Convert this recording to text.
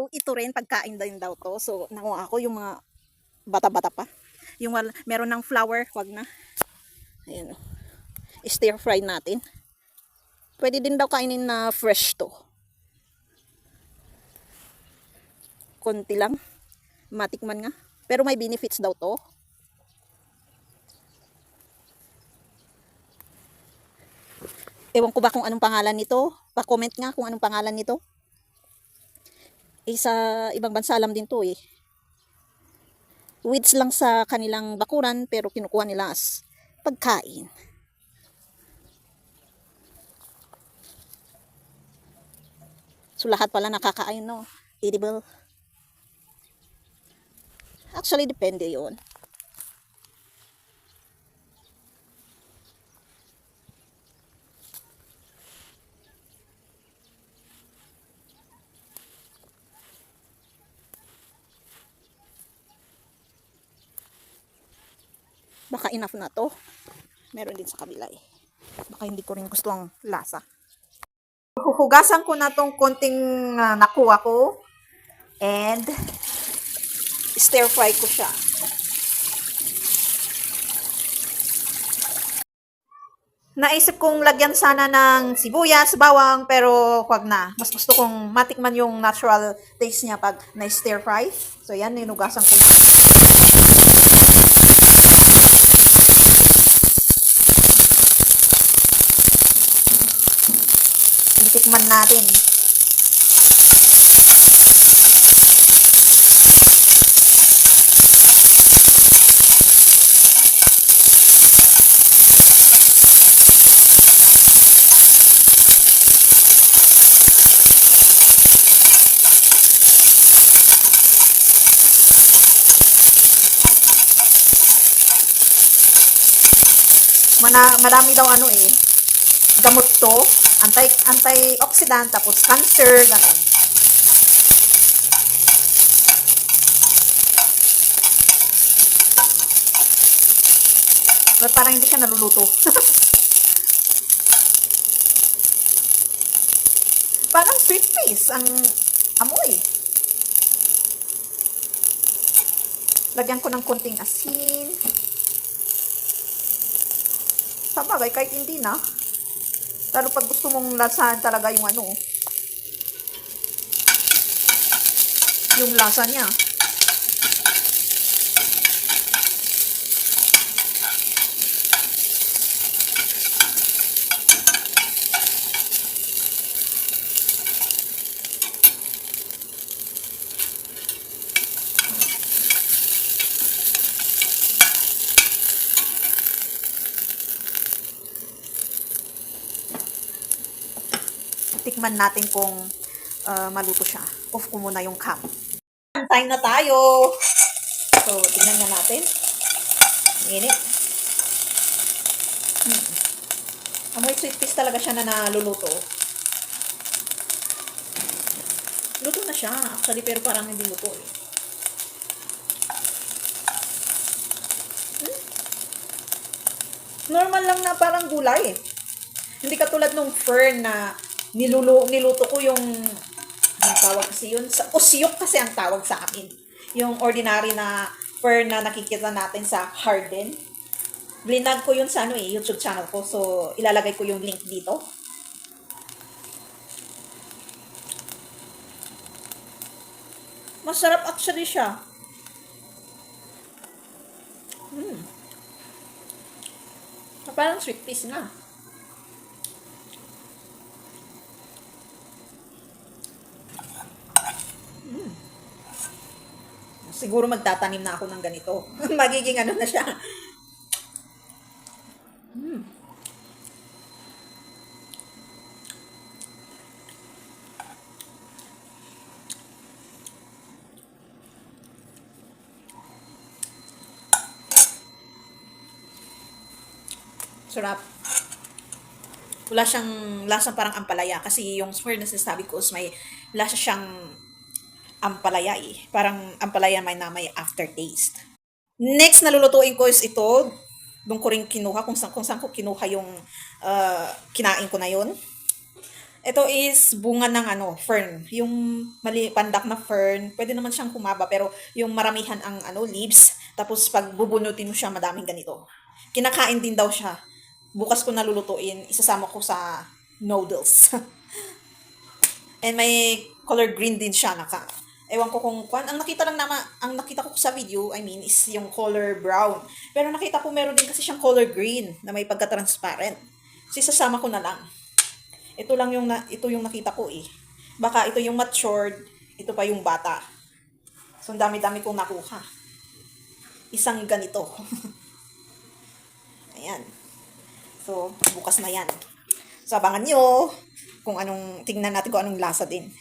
ito rin pagkain din daw to. So, nakuha ako yung mga bata-bata pa. Yung meron ng flour, wag na. Ayan o. Stir fry natin. Pwede din daw kainin na fresh to. Konti lang. Matikman nga. Pero may benefits daw to. Ewan ko ba kung anong pangalan nito. Pa-comment nga kung anong pangalan nito. Sa ibang bansa alam din to eh. Weeds lang sa kanilang bakuran pero kinukuha nila as pagkain. So lahat pala nakakain, no? Edible. Actually depende yon. Baka enough na to. Meron din sa kabila eh. Baka hindi ko rin gusto ang lasa. Huhugasan ko na tong konting nakuha ko. And stir fry ko siya. Naisip kong lagyan sana ng sibuyas, bawang, pero wag na. Mas gusto kong matikman yung natural taste niya pag na-stir fry. So yan, ninugasan ko. Titikman natin. Marami daw ano eh, gamot to, antioxidant, tapos cancer, ganun. But parang hindi siya naluluto. Parang sweet paste ang amoy. Lagyan ko ng konting asin. Sabagay, kahit hindi na. Pero pag gusto mong lasahan talaga yung ano, yung lasa niya. Tikman natin kung maluto siya. Off ko muna yung cam. Time na tayo. So, tingnan nga natin. Init. Amoy sweet paste talaga siya na naluluto. Luto na siya. Actually, pero parang hindi luto eh. Normal lang na parang gulay eh. Hindi katulad nung fern na niluto ko yung tawag kasi yun, usyok kasi ang tawag sa akin. Yung ordinary na fern na nakikita natin sa Harden. Blinag ko yun sa YouTube channel ko. So, ilalagay ko yung link dito. Masarap actually siya. Parang sweet paste nga. Siguro magtatanim na ako ng ganito. Magiging ano na siya. Sarap. Wala siyang lasang parang ampalaya. Kasi yung fern na sinasabi ko is may lasa siyang ampalaya eh. Parang ampalaya may aftertaste. Next na lulutuin ko is ito. Doon ko rin kinuha kung saan ko kinuha yung kinain ko na yun. Ito is bunga ng fern. Yung pandak na fern, pwede naman siyang humaba pero yung maramihan ang leaves. Tapos pag bubunutin mo siya, madaming ganito. Kinakain din daw siya. Bukas ko nalulutuin, isasama ko sa noodles. And may color green din siya ewan ko kung ang nakita ko sa video, I mean, is yung color brown. Pero nakita ko meron din kasi siyang color green na may pagka-transparent. So, isasama ko na lang. Ito yung nakita ko eh. Baka ito yung matured, ito pa yung bata. So, ang dami-dami kong nakuha. Isang ganito. Ayan. So, bukas na yan. So, abangan nyo tingnan natin kung anong lasa din.